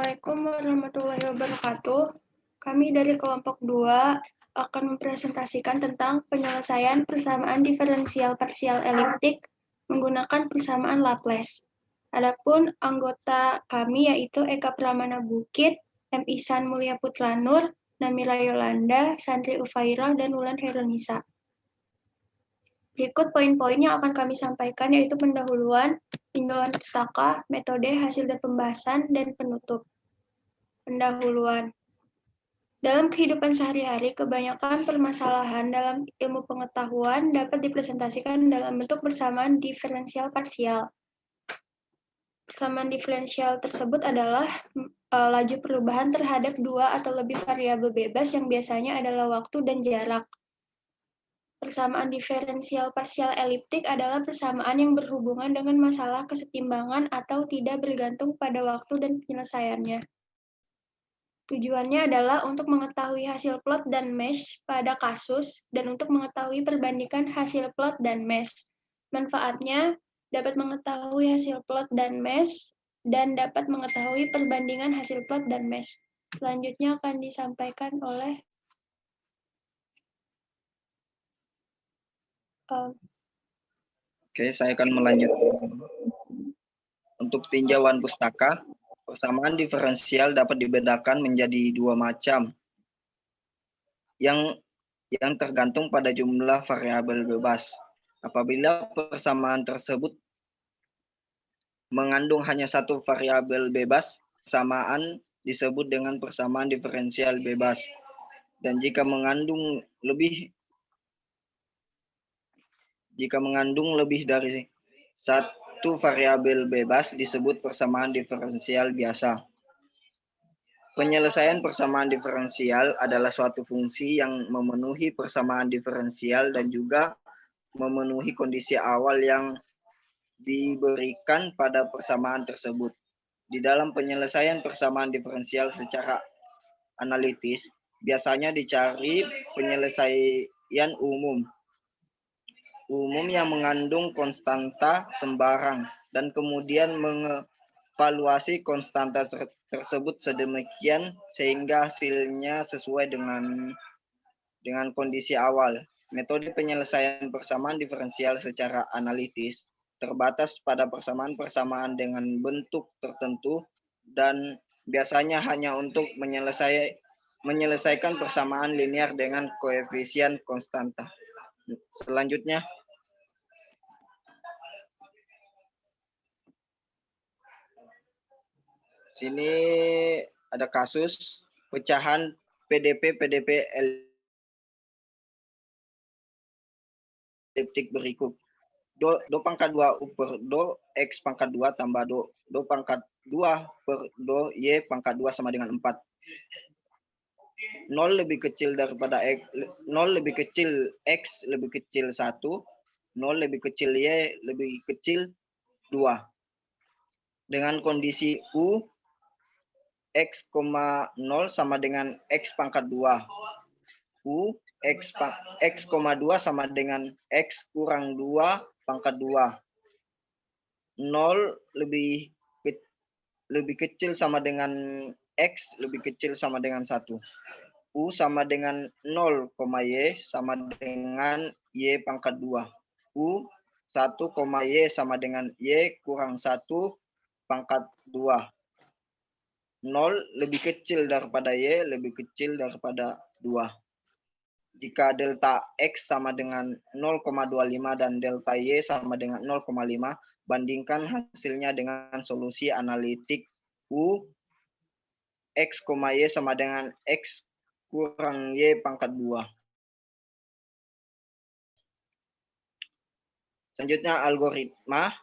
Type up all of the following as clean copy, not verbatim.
Assalamualaikum warahmatullahi wabarakatuh. Kami dari kelompok 2 akan mempresentasikan tentang penyelesaian persamaan diferensial parsial eliptik menggunakan persamaan Laplace. Adapun anggota kami yaitu Eka Pramana Bukit, M. Ihsan Mulia Putra Nur, Namira Yolanda, Sandri Ufairah, dan Wulan Herunisa. Berikut poin-poin yang akan kami sampaikan yaitu pendahuluan, tinjauan pustaka, metode, hasil dan pembahasan, dan penutup. Pendahuluan. Dalam kehidupan sehari-hari, kebanyakan permasalahan dalam ilmu pengetahuan dapat dipresentasikan dalam bentuk persamaan diferensial parsial. Persamaan diferensial tersebut adalah laju perubahan terhadap dua atau lebih variabel bebas yang biasanya adalah waktu dan jarak. Persamaan diferensial parsial eliptik adalah persamaan yang berhubungan dengan masalah kesetimbangan atau tidak bergantung pada waktu dan penyelesaiannya. Tujuannya adalah untuk mengetahui hasil plot dan mesh pada kasus dan untuk mengetahui perbandingan hasil plot dan mesh. Manfaatnya dapat mengetahui hasil plot dan mesh dan dapat mengetahui perbandingan hasil plot dan mesh. Selanjutnya akan disampaikan oleh Oke, saya akan melanjutkan. Untuk tinjauan pustaka, persamaan diferensial dapat dibedakan menjadi dua macam, yang tergantung pada jumlah variabel bebas. Apabila persamaan tersebut mengandung hanya satu variabel bebas, persamaan disebut dengan persamaan diferensial bebas. Dan jika mengandung lebih dari satu variabel bebas disebut persamaan diferensial biasa. Penyelesaian persamaan diferensial adalah suatu fungsi yang memenuhi persamaan diferensial dan juga memenuhi kondisi awal yang diberikan pada persamaan tersebut. Di dalam penyelesaian persamaan diferensial secara analitis, biasanya dicari penyelesaian umum yang mengandung konstanta sembarang dan kemudian mengevaluasi konstanta tersebut sedemikian sehingga hasilnya sesuai dengan kondisi awal. Metode penyelesaian persamaan diferensial secara analitis terbatas pada persamaan-persamaan dengan bentuk tertentu dan biasanya hanya untuk menyelesaikan persamaan linear dengan koefisien konstanta. Selanjutnya, sini ada kasus pecahan PDP eliptik berikut. Do pangkat 2 U per do X pangkat 2 tambah do pangkat 2 per do Y pangkat 2 sama dengan 4. 0 lebih kecil daripada X, 0 lebih kecil X lebih kecil 1, 0 lebih kecil Y lebih kecil 2. Dengan kondisi U, X, 0 sama dengan X pangkat 2. U, X, 2 sama dengan X kurang 2 pangkat 2. 0 lebih kecil sama dengan X lebih kecil sama dengan 1. U sama dengan 0, Y sama dengan Y pangkat 2. U 1, Y sama dengan Y kurang 1 pangkat 2. 0 lebih kecil daripada Y lebih kecil daripada 2. Jika delta X sama dengan 0,25 dan delta Y sama dengan 0,5, bandingkan hasilnya dengan solusi analitik U, X, Y sama dengan X kurang Y pangkat 2. Selanjutnya algoritma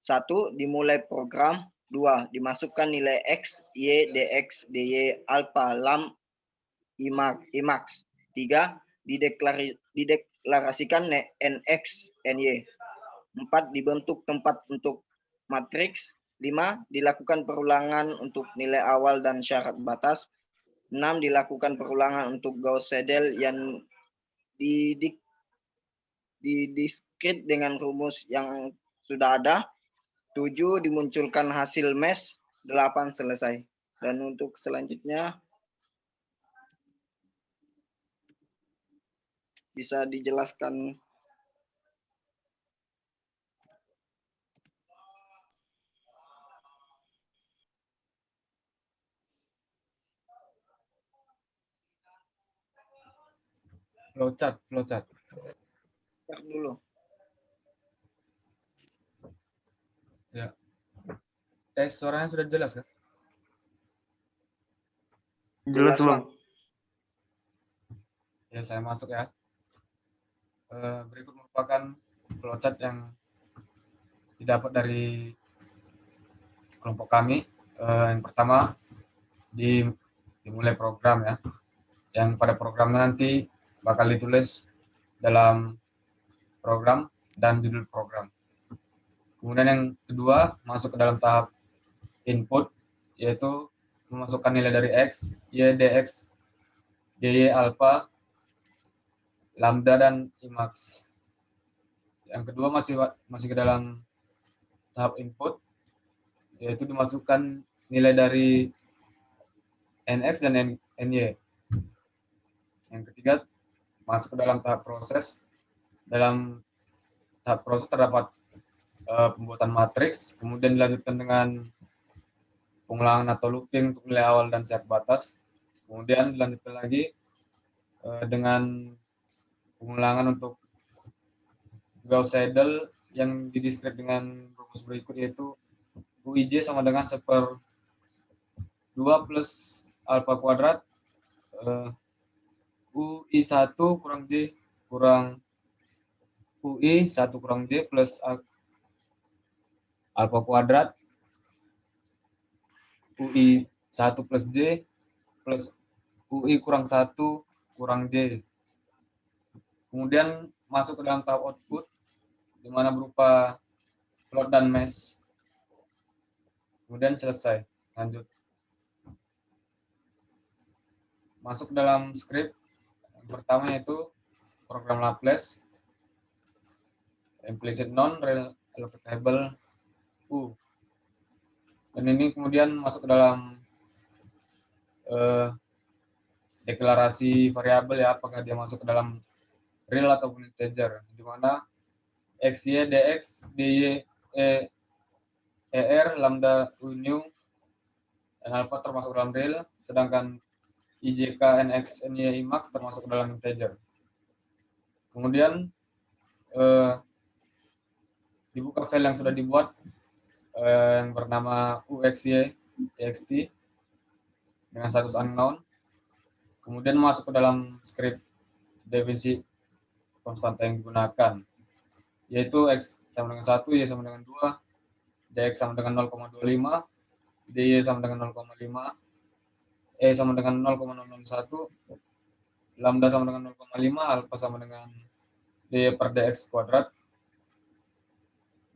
1. Dimulai program. 2. Dimasukkan nilai X, Y, DX, DY, alpha, lam, Imax. 3. Dideklarasikan NX, NY. 4. Dibentuk tempat untuk matriks. 5. Dilakukan perulangan untuk nilai awal dan syarat batas. 6. Dilakukan perulangan untuk Gauss-Seidel yang didiskrit dengan rumus yang sudah ada. 7. Dimunculkan hasil mesh. 8. Selesai. Dan untuk selanjutnya bisa dijelaskan. Flowchart. Cek dulu. Ya. Suaranya sudah jelas kan? Jelas, Bang. Ya, saya masuk ya. Berikut merupakan flowchart yang didapat dari kelompok kami. Yang pertama, dimulai program ya. Yang pada programnya nanti bakal ditulis dalam program dan judul program. Kemudian yang kedua, masuk ke dalam tahap input, yaitu memasukkan nilai dari X, Y, DX, DY, alpha, lambda, dan Imax. Yang kedua masih ke dalam tahap input, yaitu dimasukkan nilai dari NX dan NY. Yang ketiga, masuk ke dalam tahap proses. Dalam tahap proses terdapat pembuatan matriks, kemudian dilanjutkan dengan pengulangan atau looping untuk nilai awal dan set batas. Kemudian dilanjutkan lagi dengan pengulangan untuk Gauss Seidel yang dideskripsi dengan rumus berikut, yaitu UIJ sama dengan 1/2 plus alpha kuadrat UI1 kurang J kurang UI1 kurang J plus alpha kuadrat UI1 plus J plus UI kurang 1 kurang J. Kemudian masuk ke dalam tahap output, di mana berupa plot dan mesh. Kemudian selesai. Lanjut. Masuk ke dalam script. Yang pertama yaitu program Laplace, implicit non-relocatable U. Dan ini kemudian masuk ke dalam deklarasi variabel ya, apakah dia masuk ke dalam real ataupun integer, di mana x, y, dx, dy, er, lambda, new, dan alpha termasuk dalam real, sedangkan ijk, nx, ny, imax termasuk dalam integer. Kemudian dibuka file yang sudah dibuat yang bernama uxy txt dengan status unknown. Kemudian masuk ke dalam script definisi konstanta yang digunakan, yaitu x sama dengan 1, y sama dengan 2, dx sama dengan 0,25, dy sama dengan 0,5, e sama dengan 0,001, lambda sama dengan 0,5, alpha sama dengan dy per dx kuadrat,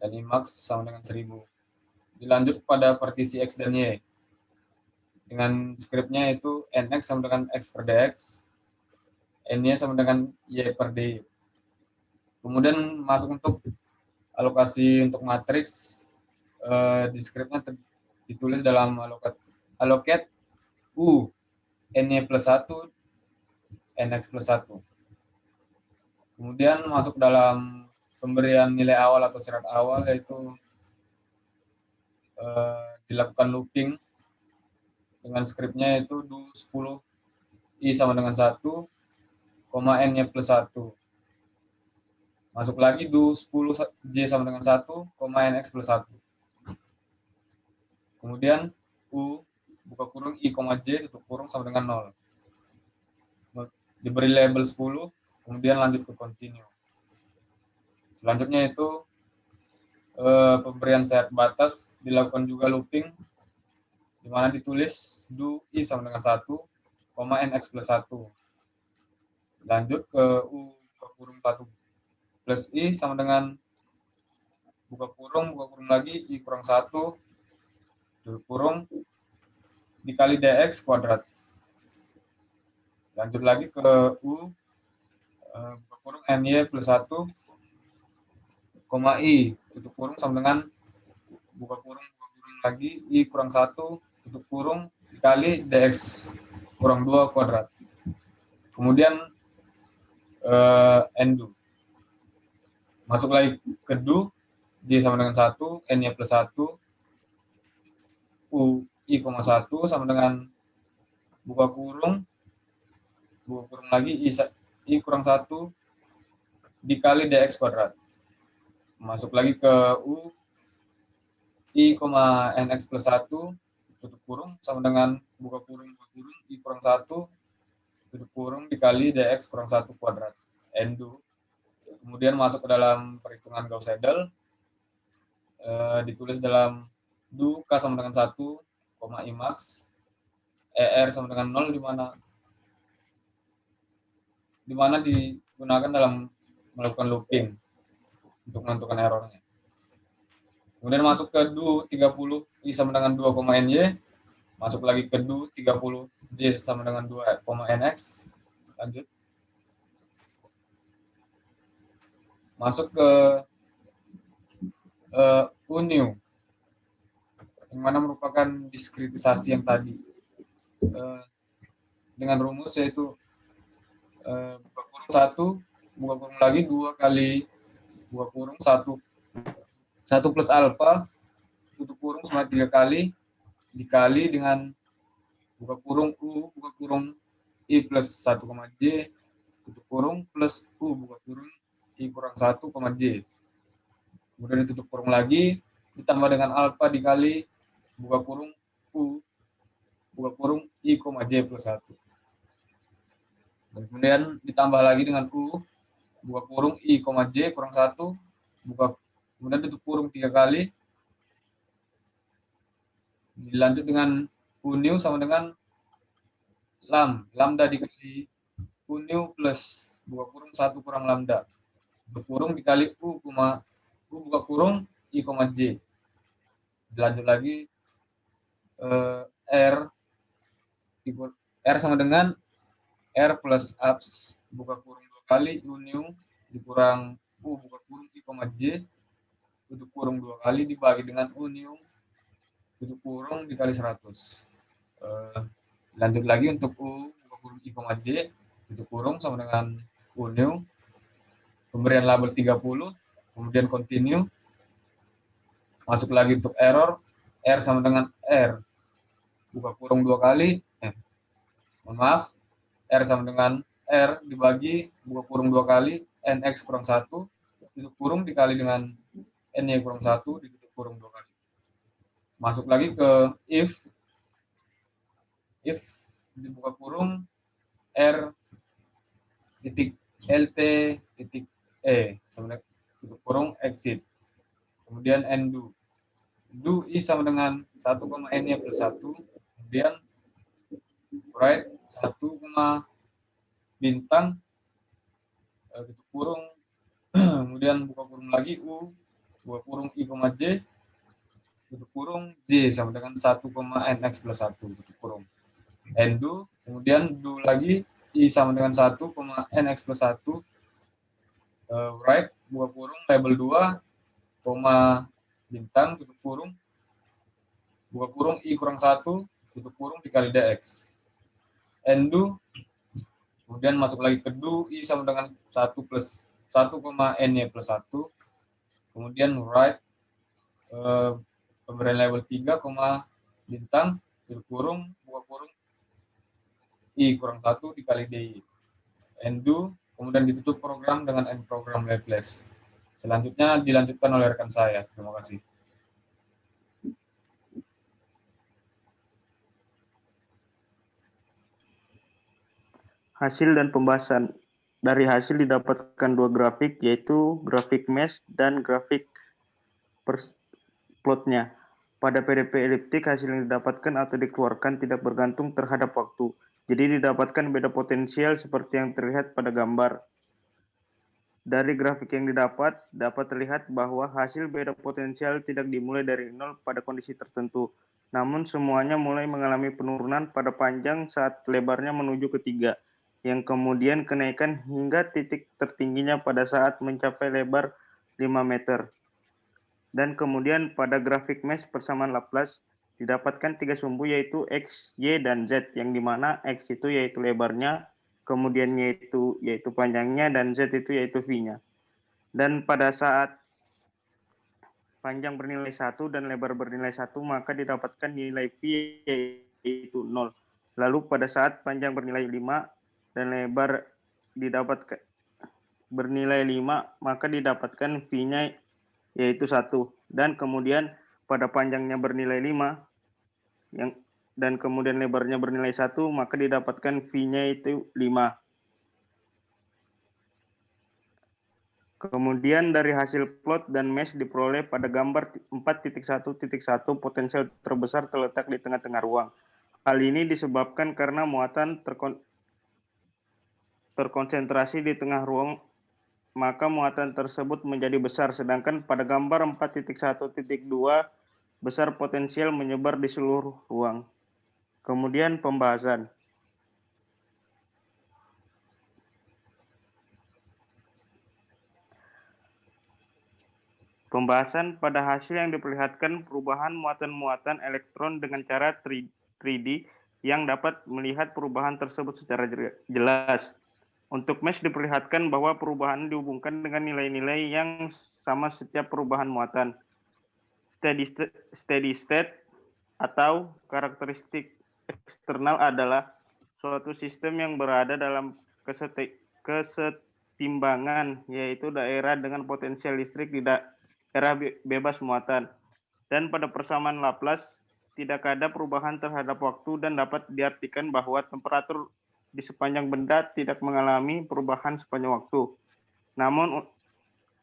dan imax sama dengan 1000. Dilanjut pada partisi x dan y. Dengan skripnya itu nx sama dengan x per dx, ny sama dengan y per dy. Kemudian masuk untuk alokasi untuk matriks, di skripnya ditulis dalam allocate u ny plus 1, nx plus 1. Kemudian masuk dalam pemberian nilai awal atau syarat awal, yaitu dilakukan looping dengan skripnya itu do 10 i sama dengan 1, n-nya plus 1. Masuk lagi do 10 j sama dengan 1, nx plus 1. Kemudian u buka kurung i, j tutup kurung sama dengan 0. Diberi label 10, kemudian lanjut ke continue. Selanjutnya itu pemberian syarat batas, dilakukan juga looping, di mana ditulis do i sama dengan 1, nx plus 1. Lanjut ke u buka kurung 1 plus i sama dengan buka kurung lagi i kurang 1 tutup kurung dikali dx kuadrat. Lanjut lagi ke u buka kurung ny plus 1, i tutup kurung sama dengan buka kurung lagi i kurang 1 tutup kurung dikali dx kurang 2 kuadrat. Kemudian n-du. Masuk lagi ke du, j sama dengan 1, n-nya plus 1, u i, 1 sama dengan buka kurung lagi i kurang 1 dikali dx kuadrat. Masuk lagi ke u i, nx plus 1 tutup kurung sama dengan buka kurung i kurang 1 tutup kurung dikali dx kurang 1 kuadrat. n-du. Kemudian masuk ke dalam perhitungan Gauss-Seidel, ditulis dalam du k sama dengan 1, i max, er sama dengan 0 di mana digunakan dalam melakukan looping untuk menentukan errornya. Kemudian masuk ke du 30 i sama dengan 2, ny, masuk lagi ke du 30 j sama dengan 2, nx. Lanjut. Masuk ke u-new, yang mana merupakan diskritisasi yang tadi, dengan rumus yaitu buka kurung 1, buka kurung lagi 2 kali buka kurung 1 plus alfa tutup kurung sama 3 kali dikali dengan buka kurung u buka kurung i plus 1, j tutup kurung plus u buka kurung i kurang 1, j. Kemudian ditutup kurung lagi ditambah dengan alfa dikali buka kurung u buka kurung i, j plus 1. Dan kemudian ditambah lagi dengan u buka kurung i, j kurang 1 kemudian tutup kurung 3 kali dilanjut dengan u-new sama dengan lambda dikali u-new plus buka kurung 1 kurang lambda tutup kurung dikali u buka kurung i, j. Dilanjut lagi r sama dengan r plus abs buka kurung 2 kali u-new dikurang u buka kurung i, j tutup kurung 2 kali dibagi dengan u-new tutup kurung dikali 100. Lanjut lagi untuk u buka kurung i, j tutup kurung sama dengan u-new pemberian label 30, kemudian continue. Masuk lagi untuk error, r sama dengan r buka kurung 2 kali r sama dengan r dibagi buka kurung 2 kali nx kurang 1 tutup kurung dikali dengan n-nya kurang 1 ditutup kurung 2 kali. Masuk lagi ke if dibuka kurung r titik lt titik e sama dengan tutup kurung exit. Kemudian n-du i sama dengan 1, n-nya plus 1 kemudian write 1, bintang tutup kurung kemudian buka kurung lagi u buka kurung i, j tutup kurung j sama dengan 1, nx plus 1 tutup kurung n-du kemudian du lagi i sama dengan 1, nx plus 1 write buka kurung label 2, bintang tutup kurung buka kurung i kurang 1 tutup kurung dikali dx. n-du kemudian masuk lagi ke du i sama dengan 1 plus 1, n-nya plus 1 kemudian write pemberian label 3, bintang tutup kurung buka kurung i kurang 1 dikali di. n-du kemudian ditutup program dengan end program Laplace. Selanjutnya dilanjutkan oleh rekan saya. Terima kasih. Hasil dan pembahasan. Dari hasil didapatkan 2 grafik, yaitu grafik mesh dan grafik plotnya. Pada PDP eliptik, hasil yang didapatkan atau dikeluarkan tidak bergantung terhadap waktu. Jadi didapatkan beda potensial seperti yang terlihat pada gambar. Dari grafik yang dapat terlihat bahwa hasil beda potensial tidak dimulai dari 0 pada kondisi tertentu. Namun semuanya mulai mengalami penurunan pada panjang saat lebarnya menuju ke 3. Yang kemudian kenaikan hingga titik tertingginya pada saat mencapai lebar 5 meter. Dan kemudian pada grafik mesh persamaan Laplace, didapatkan 3 sumbu yaitu X, Y, dan Z, yang dimana X itu yaitu lebarnya, kemudian Y itu yaitu panjangnya, dan Z itu yaitu V-nya. Dan pada saat panjang bernilai 1 dan lebar bernilai 1, maka didapatkan nilai V yaitu 0. Lalu pada saat panjang bernilai 5 dan lebar didapatkan bernilai 5, maka didapatkan V-nya yaitu 1. Dan kemudian pada panjangnya bernilai 5 dan kemudian lebarnya bernilai 1, maka didapatkan V-nya itu 5. Kemudian dari hasil plot dan mesh diperoleh pada gambar 4.1.1 potensial terbesar terletak di tengah-tengah ruang. Hal ini disebabkan karena muatan terkonsentrasi di tengah ruang, maka muatan tersebut menjadi besar, sedangkan pada gambar 4.1.2 besar potensial menyebar di seluruh ruang. Kemudian pembahasan. Pembahasan pada hasil yang diperlihatkan perubahan muatan-muatan elektron dengan cara 3D yang dapat melihat perubahan tersebut secara jelas. Untuk mesh diperlihatkan bahwa perubahan dihubungkan dengan nilai-nilai yang sama setiap perubahan muatan. Steady state atau karakteristik eksternal adalah suatu sistem yang berada dalam kesetimbangan, yaitu daerah dengan potensial listrik di daerah bebas muatan. Dan pada persamaan Laplace, tidak ada perubahan terhadap waktu dan dapat diartikan bahwa temperatur di sepanjang benda tidak mengalami perubahan sepanjang waktu. Namun,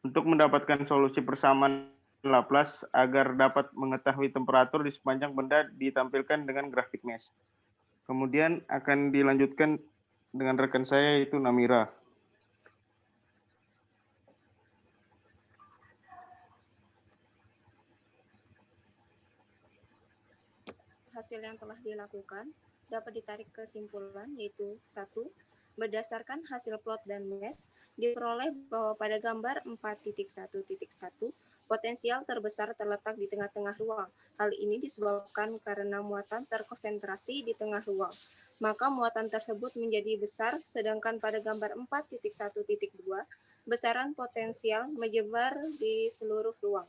untuk mendapatkan solusi persamaan Laplace agar dapat mengetahui temperatur di sepanjang benda ditampilkan dengan grafik mesh. Kemudian akan dilanjutkan dengan rekan saya yaitu Namira. Hasil yang telah dilakukan dapat ditarik kesimpulan yaitu 1. Berdasarkan hasil plot dan mesh, diperoleh bahwa pada gambar 4.1.1 potensial terbesar terletak di tengah-tengah ruang. Hal ini disebabkan karena muatan terkonsentrasi di tengah ruang. Maka muatan tersebut menjadi besar, sedangkan pada gambar 4.1.2 besaran potensial menyebar di seluruh ruang.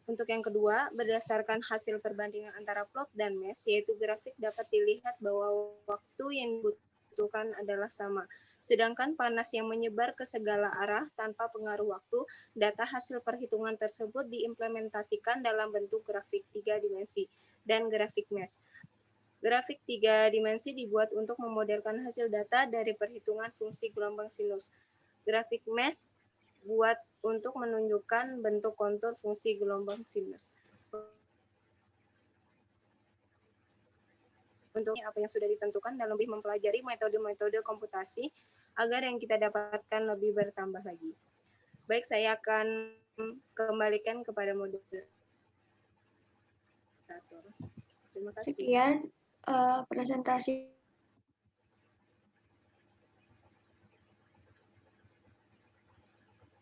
Untuk yang kedua, berdasarkan hasil perbandingan antara plot dan mesh, yaitu grafik dapat dilihat bahwa waktu yang dibutuhkan adalah sama. Sedangkan panas yang menyebar ke segala arah tanpa pengaruh waktu, data hasil perhitungan tersebut diimplementasikan dalam bentuk grafik 3 dimensi dan grafik mesh. Grafik 3 dimensi dibuat untuk memodelkan hasil data dari perhitungan fungsi gelombang sinus. Grafik mesh buat untuk menunjukkan bentuk kontur fungsi gelombang sinus. Untuk apa yang sudah ditentukan dan lebih mempelajari metode-metode komputasi agar yang kita dapatkan lebih bertambah lagi. Baik, saya akan kembalikan kepada moderator. Terima kasih. Sekian presentasi